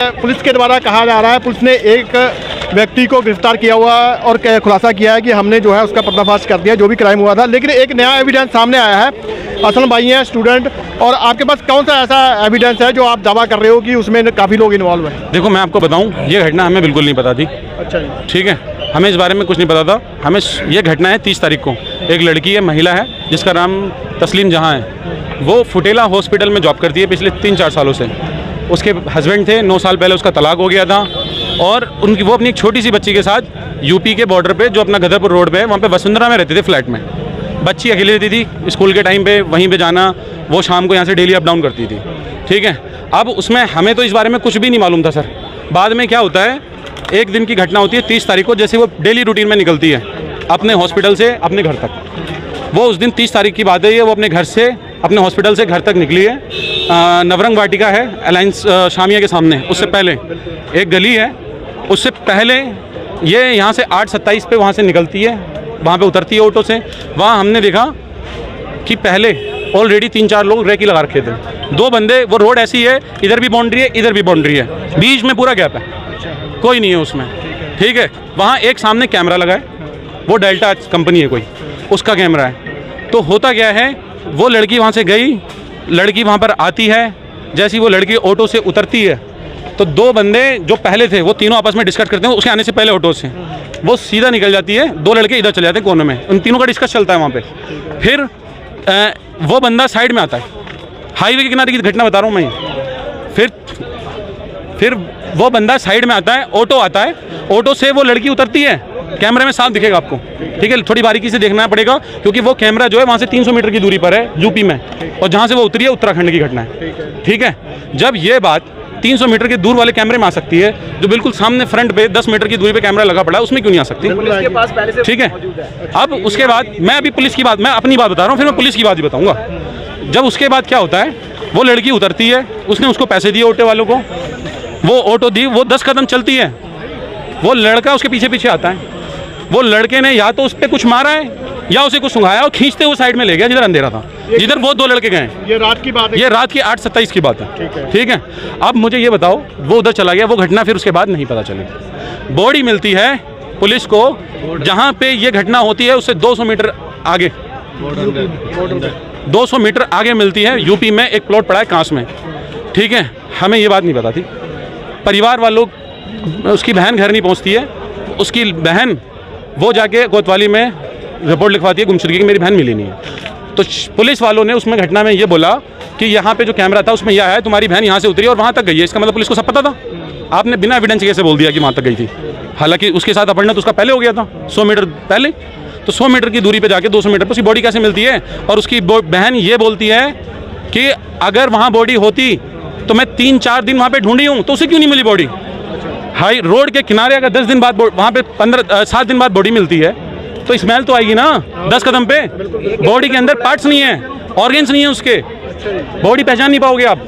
Police के द्वारा कहा जा रहा है, पुलिस ने एक व्यक्ति को गिरफ्तार किया हुआ है और खुलासा किया है कि हमने जो है उसका पर्दाफाश कर दिया जो भी क्राइम हुआ था। लेकिन एक नया एविडेंस सामने आया है। असलम भाई हैं स्टूडेंट, और आपके पास कौन सा ऐसा एविडेंस है जो आप दावा कर रहे हो कि उसमें काफ़ी लोग इन्वॉल्व हैं? देखो मैं आपको बताऊं, ये घटना हमें बिल्कुल नहीं पता थी। अच्छा जी, ठीक है, हमें इस बारे में कुछ नहीं पता था। हमें ये घटना है 30 तारीख को। एक लड़की है, महिला है, जिसका नाम तस्लीम जहां है। वो फुटेला हॉस्पिटल में जॉब करती है पिछले 3-4 सालों से। उसके हस्बैंड थे, 9 साल पहले उसका तलाक हो गया था, और वो अपनी एक छोटी सी बच्ची के साथ यूपी के बॉर्डर पे, जो अपना गदरपुर रोड पे है, वहाँ पे वसुंधरा में रहते थे फ्लैट में। बच्ची अकेली रहती थी, स्कूल के टाइम पे वहीं पे जाना, वो शाम को यहाँ से डेली अप डाउन करती थी। ठीक है, अब उसमें हमें तो इस बारे में कुछ भी नहीं मालूम था सर। बाद में क्या होता है, एक दिन की घटना होती है 30 तारीख को, जैसे वो डेली रूटीन में निकलती है अपने हॉस्पिटल से अपने घर तक। वो उस दिन 30 तारीख की बात है, ये वो अपने घर से, अपने हॉस्पिटल से घर तक निकली है। नवरंग वाटिका है अलायंस शामिया के सामने, उससे पहले एक गली है, उससे पहले ये यहाँ से 8:27 पे वहाँ से निकलती है, वहाँ पे उतरती है ऑटो से। वहाँ हमने देखा कि पहले ऑलरेडी 3-4 लोग रेकी लगा रखे थे। 2 बंदे, वो रोड ऐसी है, इधर भी बाउंड्री है, इधर भी बाउंड्री है, बीच में पूरा गैप है, कोई नहीं है उसमें। ठीक है, वहाँ एक सामने कैमरा लगा है, वो डेल्टा कंपनी है कोई, उसका कैमरा है। तो होता क्या है, वो लड़की वहाँ से गई, लड़की वहाँ पर आती है, जैसी वो लड़की ऑटो से उतरती है तो 2 बंदे जो पहले थे वो तीनों आपस में डिस्कस करते हैं। उसके आने से पहले ऑटो से वो सीधा निकल जाती है, 2 लड़के इधर चले जाते हैं कोने में, उन तीनों का डिस्कस चलता है वहाँ पे। फिर वो बंदा साइड में आता है, हाईवे के किनारे की घटना बता रहा हूँ मैं। फिर वो बंदा साइड में आता है, ऑटो आता है, ऑटो से वो लड़की उतरती है, कैमरे में साफ दिखेगा आपको। ठीक है, थोड़ी बारीकी से देखना पड़ेगा क्योंकि वो कैमरा जो है वहाँ से 300 मीटर की दूरी पर है यूपी में, और जहाँ से वो उतरी है उत्तराखंड की घटना है। ठीक है, जब ये बात 300 मीटर के दूर वाले कैमरे में आ सकती है, जो बिल्कुल सामने फ्रंट पे 10 मीटर की दूरी पे कैमरा लगा पड़ा है, उसमें क्यों नहीं आ सकती? पुलिस के पास पहले से। ठीक है, अब उसके बाद मैं अभी पुलिस की बात, मैं अपनी बात बता रहा हूँ, फिर मैं पुलिस की बात ही बताऊँगा। जब उसके बाद क्या होता है, वो लड़की उतरती है, उसने उसको पैसे दिए ऑटो वालों को, वो ऑटो दी, वो 10 कदम चलती है, वो लड़का उसके पीछे पीछे आता है। वो लड़के ने या तो उस पर कुछ मारा है या उसे कुछ सुंघाया और खींचते हुए साइड में ले गया जिधर अंधेरा था, जिधर वो 2 लड़के गए। ये रात की बात है, ये रात की 8:27 की बात है। ठीक है, अब मुझे ये बताओ, वो उधर चला गया, वो घटना फिर उसके बाद नहीं पता चली। बॉडी मिलती है पुलिस को जहाँ पे ये घटना होती है उससे 200 मीटर आगे, 200 मीटर आगे मिलती है, यूपी में एक प्लॉट पड़ा है कांस में। ठीक है, हमें ये बात नहीं पता थी। परिवार वालों, उसकी बहन घर नहीं पहुँचती है, उसकी बहन वो जाके कोतवाली में रिपोर्ट लिखवाती है गुमशुदगी की, मेरी बहन मिली नहीं है। तो पुलिस वालों ने उसमें घटना में ये बोला कि यहाँ पे जो कैमरा था उसमें यह आया है, तुम्हारी बहन यहाँ से उतरी और वहाँ तक गई है। इसका मतलब पुलिस को सब पता था। आपने बिना एविडेंस कैसे बोल दिया कि वहाँ तक गई थी? हालांकि उसके साथ अपहरण तो उसका पहले हो गया था 100 मीटर पहले। तो 100 मीटर की दूरी पर जाके 200 मीटर पर उसकी बॉडी कैसे मिलती है? और उसकी बहन ये बोलती है कि अगर वहाँ बॉडी होती तो मैं 3-4 दिन वहाँ पर ढूंढी हूँ, तो उसे क्यों नहीं मिली बॉडी? हाई रोड के किनारे अगर 10 दिन बाद वहाँ पे 7 दिन बाद बॉडी मिलती है तो स्मेल तो आएगी ना 10 कदम पे। बॉडी के अंदर पार्ट्स नहीं है, ऑर्गन्स नहीं है उसके, बॉडी पहचान नहीं पाओगे आप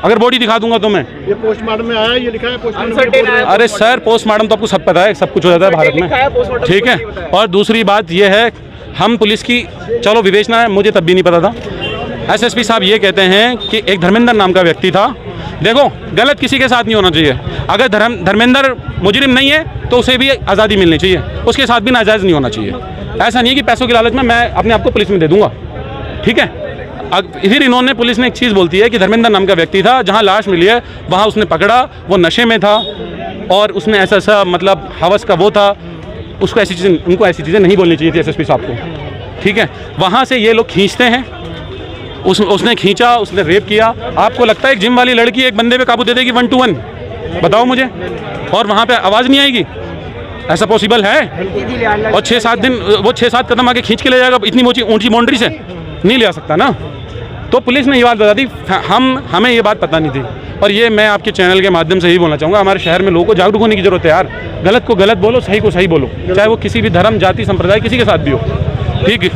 अगर बॉडी दिखा दूंगा तो मैं। ये पोस्टमार्टम में आया, ये लिखा है पोस्टमार्टम। अरे सर, पोस्टमार्टम तो आपको सब पता है, सब कुछ हो जाता है भारत में। ठीक है, और दूसरी बात ये है, हम पुलिस की चलो विवेचना है, मुझे तब भी नहीं पता था। SSP साहब ये कहते हैं कि एक धर्मेंद्र नाम का व्यक्ति था। देखो, गलत किसी के साथ नहीं होना चाहिए। अगर धर्मेंद्र मुजरिम नहीं है तो उसे भी आज़ादी मिलनी चाहिए, उसके साथ भी नाजायज़ नहीं होना चाहिए। ऐसा नहीं है कि पैसों की लालच में मैं अपने आप को पुलिस में दे दूंगा। ठीक है, फिर इन्होंने, पुलिस ने एक चीज़ बोलती है कि धर्मेंद्र नाम का व्यक्ति था, जहाँ लाश मिली है वहाँ उसने पकड़ा, वो नशे में था और उसने ऐसा मतलब हवस का वो था, उसको ऐसी चीज़ें, उनको ऐसी चीज़ें नहीं बोलनी चाहिए थी SSP साहब को। ठीक है, वहाँ से ये लोग खींचते हैं, उसने खींचा, उसने रेप किया। आपको लगता है एक जिम वाली लड़की एक बंदे पे काबू दे देगी 1 to 1? बताओ मुझे, और वहाँ पे आवाज़ नहीं आएगी? ऐसा पॉसिबल है? और 6-7 दिन वो 6-7 कदम आगे खींच के ले जाएगा इतनी ऊंची बाउंड्री से? नहीं ले आ सकता ना। तो पुलिस ने ये बात बता दी, हमें ये बात पता नहीं थी। और ये मैं आपके चैनल के माध्यम से ही बोलना चाहूँगा, हमारे शहर में लोगों को जागरूक होने की जरूरत है यार। गलत को गलत बोलो, सही को सही बोलो, चाहे वो किसी भी धर्म, जाति, संप्रदाय किसी के साथ भी हो। ठीक है,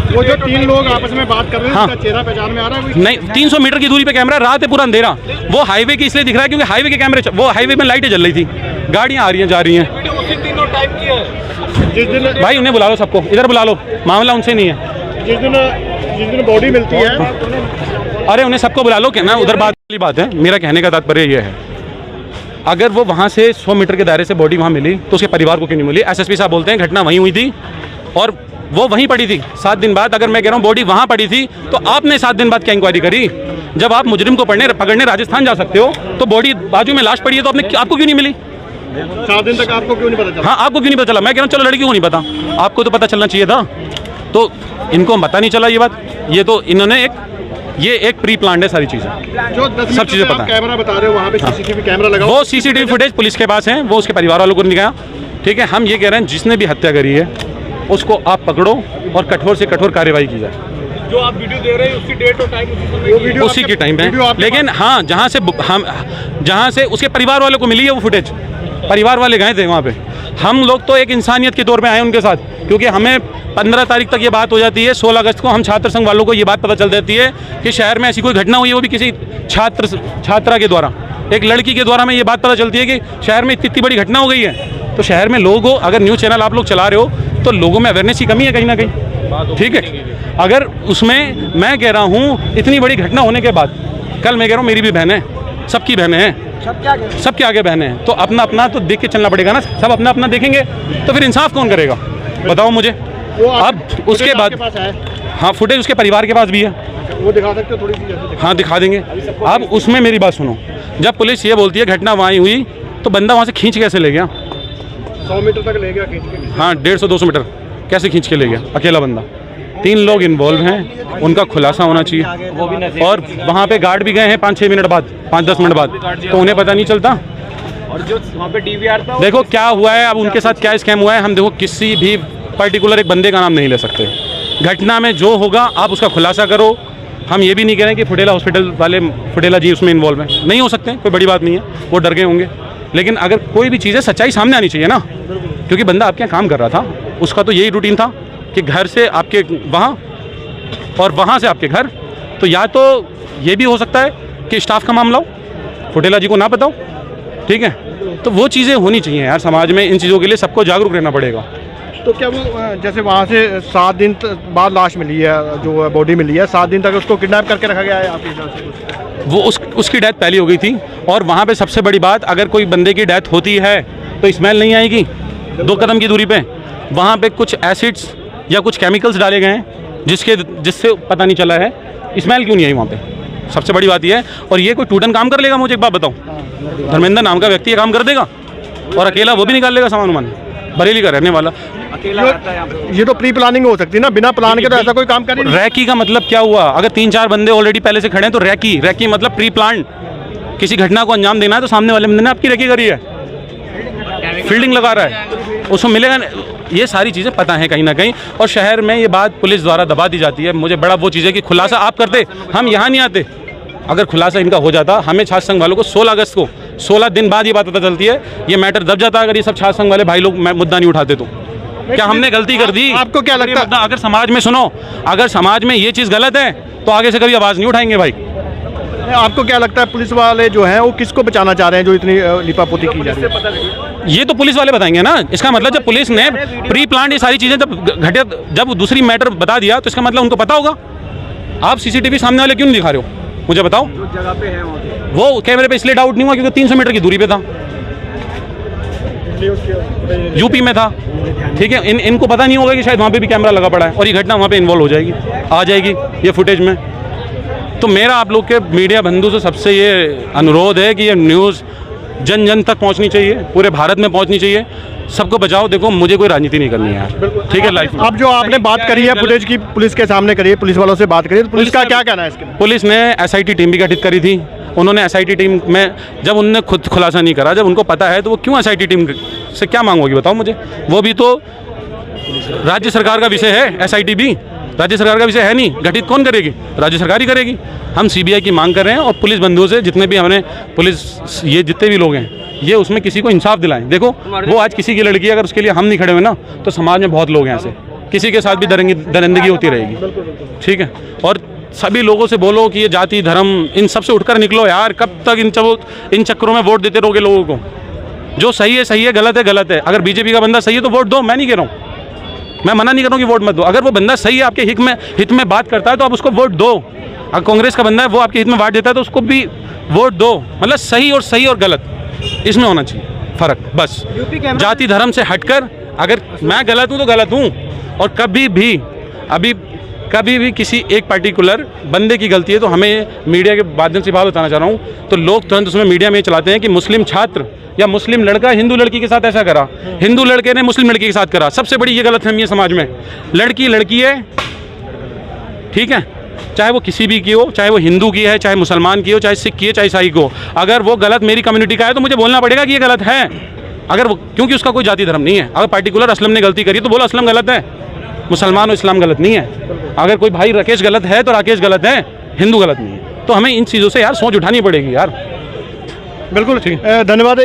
वो जो 3 लोग आपस में बात कर रहे हैं, हाँ, उसका चेहरा पहचान में आ रहा है? नहीं, 300 मीटर की दूरी पे कैमरा, रात है, पूरा अंधेरा। वो हाईवे की इसलिए दिख रहा है क्योंकि हाईवे के कैमरे, वो हाईवे में लाइटें जल रही थी, गाड़ियाँ आ रही हैं, जा रही हैं। भाई उन्हें बुला लो, सबको इधर बुला लो, मामला उनसे नहीं है। जिस दिन बॉडी मिलती है, अरे उन्हें सबको बुला लो, क्या ना, उधर बात वाली बात है। मेरा कहने का तात्पर्य यह है अगर वो वहाँ से 100 मीटर के दायरे से बॉडी वहाँ मिली तो उसके परिवार को क्यों नहीं मिली? एसएसपी साहब बोलते हैं घटना वहीं हुई थी और वो वहीं पड़ी थी 7 दिन बाद। अगर मैं कह रहा हूँ बॉडी वहाँ पड़ी थी तो आपने 7 दिन बाद क्या इंक्वायरी करी? जब आप मुजरिम को पकड़ने राजस्थान जा सकते हो तो बॉडी बाजू में लाश पड़ी है तो आपको क्यों नहीं मिली? 7 दिन तक आपको क्यों नहीं पता चला? हाँ, आपको क्यों नहीं पता चला? मैं कह रहा हूँ चलो लड़की को नहीं पता, आपको तो पता चलना चाहिए था। तो इनको पता नहीं चला ये बात। ये तो इन्होंने एक प्री प्लान्ड है सारी चीज़ें, जो 10 सब चीज़ें पता है। कैमरा बता रहे हो वहाँ पे सीसीटीवी कैमरा लगा, वो सीसीटीवी फुटेज पुलिस के पास है, वो उसके परिवार वालों को नहीं गया। ठीक है, हम ये कह रहे हैं जिसने भी हत्या करी है उसको आप पकड़ो और कठोर से कठोर कार्रवाई की जाए। जो आप वीडियो दे रहे हैं उसकी डेट और टाइम उसी की टाइम है, लेकिन हाँ जहाँ से उसके परिवार वालों को मिली है वो फुटेज, परिवार वाले गए थे वहाँ पे। हम लोग तो एक इंसानियत के तौर पे आए उनके साथ, क्योंकि हमें 15 तारीख तक ये बात हो जाती है। 16 अगस्त को हम छात्र संघ वालों को ये बात पता चल जाती है कि शहर में ऐसी कोई घटना हुई है, वो भी किसी छात्रा के द्वारा, एक लड़की के द्वारा। हमें ये बात पता चलती है कि शहर में इतनी बड़ी घटना हो गई है। तो शहर में लोगों, अगर न्यूज़ चैनल आप लोग चला रहे हो तो लोगों में अवेयरनेस की कमी है कहीं ना कहीं। ठीक है, अगर उसमें मैं कह रहा हूँ इतनी बड़ी घटना होने के बाद, कल मैं कह रहा हूँ मेरी भी बहनें हैं, सबकी बहनें हैं, सबके आगे बहनें हैं, तो अपना अपना तो देख के चलना पड़ेगा ना। सब अपना अपना देखेंगे तो फिर इंसाफ कौन करेगा बताओ मुझे? अब उसके बाद हाँ, फुटेज उसके परिवार के पास भी है, वो दिखा सकते हो थोड़ी सी? हाँ, दिखा देंगे। अब उसमें मेरी बात सुनो, जब पुलिस ये बोलती है घटना वहाँ हुई तो बंदा वहाँ से खींच कैसे ले गया? 100 मीटर तक ले गया खींच के? हाँ, 150-200 मीटर कैसे खींच के ले गया अकेला बंदा? 3 लोग इन्वॉल्व हैं, उनका खुलासा होना चाहिए। और वहाँ पे गार्ड भी गए हैं 5-6 मिनट बाद, 5-10 मिनट बाद, तो उन्हें पता नहीं चलता। और जो वहाँ पे डीवीआर था, देखो क्या हुआ है, अब उनके साथ क्या स्कैम हुआ है। हम देखो किसी भी पर्टिकुलर एक बंदे का नाम नहीं ले सकते। घटना में जो होगा आप उसका खुलासा करो। हम ये भी नहीं कह रहे कि फुटेला हॉस्पिटल वाले, फुटेला जी उसमें इन्वॉल्व हैं, नहीं हो सकते, कोई बड़ी बात नहीं है, वो डर गए होंगे। लेकिन अगर कोई भी चीज़ है, सच्चाई सामने आनी चाहिए ना, क्योंकि बंदा आपके यहाँ काम कर रहा था, उसका तो यही रूटीन था कि घर से आपके वहाँ और वहाँ से आपके घर। तो या तो ये भी हो सकता है कि स्टाफ का मामला हो, फुटेला जी को ना पता हो। ठीक है, तो वो चीज़ें होनी चाहिए यार समाज में। इन चीज़ों के लिए सबको जागरूक रहना पड़ेगा। तो क्या वो जैसे वहाँ से 7 दिन बाद लाश मिली है, जो बॉडी मिली है, 7 दिन तक उसको किडनैप करके रखा गया है आपके हिसाब से? वो उसकी डेथ पहले हो गई थी। और वहाँ पे सबसे बड़ी बात, अगर कोई बंदे की डेथ होती है तो स्मेल नहीं आएगी 2 कदम की दूरी पे। वहाँ पे कुछ एसिड्स या कुछ केमिकल्स डाले गए हैं जिससे पता नहीं चला है, स्मेल क्यों नहीं आई वहाँ पे। सबसे बड़ी बात यह है। और ये कोई टूटन काम कर लेगा? मुझे एक बात बताओ, धर्मेंद्र नाम का व्यक्ति ये काम कर देगा? और अकेला वो भी निकाल लेगा सामान वामान? बरेली का रहने वाला। ये तो प्री प्लानिंग हो सकती है ना, बिना प्लान के तो ऐसा कोई काम करे। रैकी का मतलब क्या हुआ? अगर 3-4 बंदे ऑलरेडी पहले से खड़े हैं तो रैकी मतलब प्री प्लान। किसी घटना को अंजाम देना है तो सामने वाले बंदे ने आपकी रैकी करी है, फील्डिंग लगा रहा है, उसको मिलेगा। ये सारी चीज़ें पता है कहीं ना कहीं। और शहर में ये बात पुलिस द्वारा दबा दी जाती है। मुझे बड़ा वो चीज़ है कि खुलासा आप करते, हम यहाँ नहीं आते। अगर खुलासा इनका हो जाता, हमें छात्र संघ वालों को 16 अगस्त को 16 दिन बाद ये बात पता चलती है, ये मैटर दब जाता। अगर ये सब छात्र संघ वाले भाई लोग मुद्दा नहीं उठाते तो क्या हमने गलती कर दी? आपको क्या लगता है? अगर समाज में सुनो, अगर समाज में ये चीज़ गलत है तो आगे से कभी आवाज़ नहीं उठाएंगे भाई। आपको क्या लगता है पुलिस वाले जो हैं वो किसको बचाना चाह रहे हैं, जो इतनी लिपापोती की जा रही है? ये तो पुलिस वाले बताएंगे ना। इसका मतलब जब पुलिस ने प्री प्लान ये सारी चीज़ें जब दूसरी मैटर बता दिया तो इसका मतलब उनको पता होगा। आप सीसीटीवी सामने वाले क्यों नहीं दिखा रहे हो मुझे बताओ? जो जगह पे है वो कैमरे पे इसलिए डाउट नहीं हुआ क्योंकि 300 मीटर की दूरी पे था, यूपी में था। ठीक है, इनको पता नहीं होगा कि शायद वहाँ पे भी कैमरा लगा पड़ा है और ये घटना वहाँ पे इन्वॉल्व हो जाएगी, आ जाएगी ये फुटेज में। तो मेरा आप लोग के मीडिया बंधु से सबसे ये अनुरोध है कि ये न्यूज़ जन जन तक पहुँचनी चाहिए, पूरे भारत में पहुँचनी चाहिए। सबको बचाओ। देखो मुझे कोई राजनीति नहीं करनी है यार, ठीक है लाइफ में। अब जो आपने बात करी है फुटेज की, पुलिस के सामने करी है, पुलिस वालों से बात करी है, तो पुलिस का क्या कहना है इसके? पुलिस ने SIT टीम भी गठित करी थी। उन्होंने SIT टीम में जब उन्होंने खुद खुलासा नहीं करा, जब उनको पता है तो वो क्यों SIT टीम से क्या मांगोगी बताओ मुझे? वो भी तो राज्य सरकार का विषय है, SIT भी राज्य सरकार का विषय है नहीं। गठित कौन करेगी? राज्य सरकार ही करेगी। हम CBI की मांग कर रहे हैं और पुलिस बंधुओं से, जितने भी हमने पुलिस ये जितने भी लोग हैं, ये उसमें किसी को इंसाफ दिलाएं। देखो वो आज किसी की लड़की, अगर उसके लिए हम नहीं खड़े हुए ना तो समाज में बहुत लोग हैं ऐसे, किसी के साथ भी दरिंदगी होती रहेगी। ठीक है, और सभी लोगों से बोलो कि ये जाति धर्म इन सब से उठकर निकलो यार। कब तक इन चक्करों में वोट देते रहोगे लोगों को? जो सही है, गलत है गलत है। अगर BJP का बंदा सही है तो वोट दो, मैं नहीं कह रहा हूँ, मैं मना नहीं कर रहा हूँ कि वोट मत दो। अगर वो बंदा सही है, आपके हित में बात करता है तो आप उसको वोट दो। अगर कांग्रेस का बंदा है वो आपके हित में बात देता है तो उसको भी वोट दो। मतलब सही और गलत इसमें होना चाहिए फ़र्क, बस। यूपी कैमरा जाति धर्म से हटकर अगर मैं गलत हूँ तो गलत हूँ, और कभी भी किसी एक पर्टिकुलर बंदे की गलती है तो हमें मीडिया के माध्यम से बात बताना चाह रहा हूँ, तो लोग तुरंत उसमें मीडिया में चलाते हैं कि मुस्लिम छात्र या मुस्लिम लड़का हिंदू लड़की के साथ ऐसा करा, हिंदू लड़के ने मुस्लिम लड़की के साथ करा। सबसे बड़ी ये गलतफहमी है समाज में। लड़की लड़की है, ठीक है, चाहे वो किसी भी की हो, चाहे वो हिंदू की है, चाहे मुसलमान की हो, चाहे सिख की है, चाहे ईसाई को। अगर वो गलत मेरी कम्युनिटी का है तो मुझे बोलना पड़ेगा कि ये गलत है, अगर वो, क्योंकि उसका कोई जाति धर्म नहीं है। अगर पर्टिकुलर असलम ने गलती करी तो बोलो असलम गलत है, मुसलमान और इस्लाम गलत नहीं है। अगर कोई भाई राकेश गलत है तो राकेश गलत है, हिंदू गलत नहीं है। तो हमें इन चीज़ों से यार सोच उठानी पड़ेगी यार। बिल्कुल ठीक, धन्यवाद।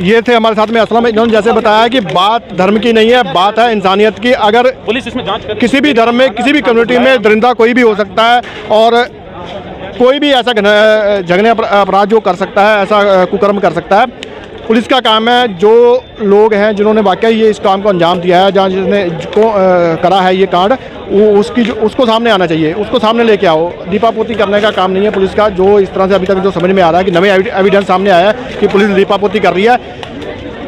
ये थे हमारे साथ में असलम, इन्होंने जैसे बताया कि बात धर्म की नहीं है, बात है इंसानियत की। अगर पुलिस इसमें जांच कर, किसी भी धर्म में, किसी भी कम्युनिटी में दरिंदा कोई भी हो सकता है, और कोई भी ऐसा जघन्य अपराध जो कर सकता है, ऐसा कुकर्म कर सकता है। पुलिस का काम है, जो लोग हैं जिन्होंने वाकई ये इस काम को अंजाम दिया है, जहाँ जिसने करा है ये कांड, उसको सामने आना चाहिए, उसको सामने लेके आओ। दीपापोती करने का काम नहीं है पुलिस का, जो इस तरह से अभी तक जो समझ में आ रहा है कि नए एविडेंस सामने आया है कि पुलिस दीपापोती कर रही है,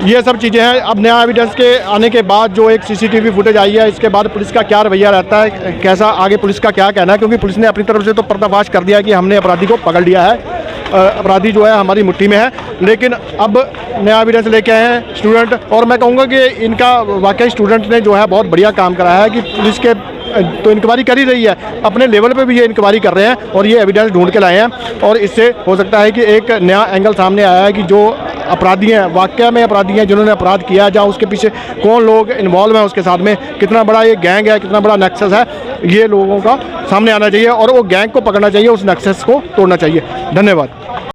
ये सब चीज़ें हैं। अब नया एविडेंस के आने के बाद जो एक CCTV फुटेज आई है, इसके बाद पुलिस का क्या रवैया रहता है, कैसा आगे पुलिस का क्या कहना है, क्योंकि पुलिस ने अपनी तरफ से तो पर्दाफाश कर दिया कि हमने अपराधी को पकड़ लिया है, अपराधी जो है हमारी मुट्ठी में है। लेकिन अब नया एविडेंस लेके आए हैं स्टूडेंट, और मैं कहूँगा कि इनका वाकई स्टूडेंट ने जो है बहुत बढ़िया काम कराया है कि पुलिस के तो इंक्वायरी कर ही रही है, अपने लेवल पे भी ये इंक्वायरी कर रहे हैं और ये एविडेंस ढूंढ के लाए हैं। और इससे हो सकता है कि एक नया एंगल सामने आया है कि जो अपराधी हैं, वाकई में अपराधी हैं, जिन्होंने अपराध किया, जहाँ उसके पीछे कौन लोग इन्वॉल्व हैं, उसके साथ में कितना बड़ा ये गैंग है, कितना बड़ा नेक्सस है, ये लोगों का सामने आना चाहिए और वो गैंग को पकड़ना चाहिए, उस नेक्सस को तोड़ना चाहिए। धन्यवाद।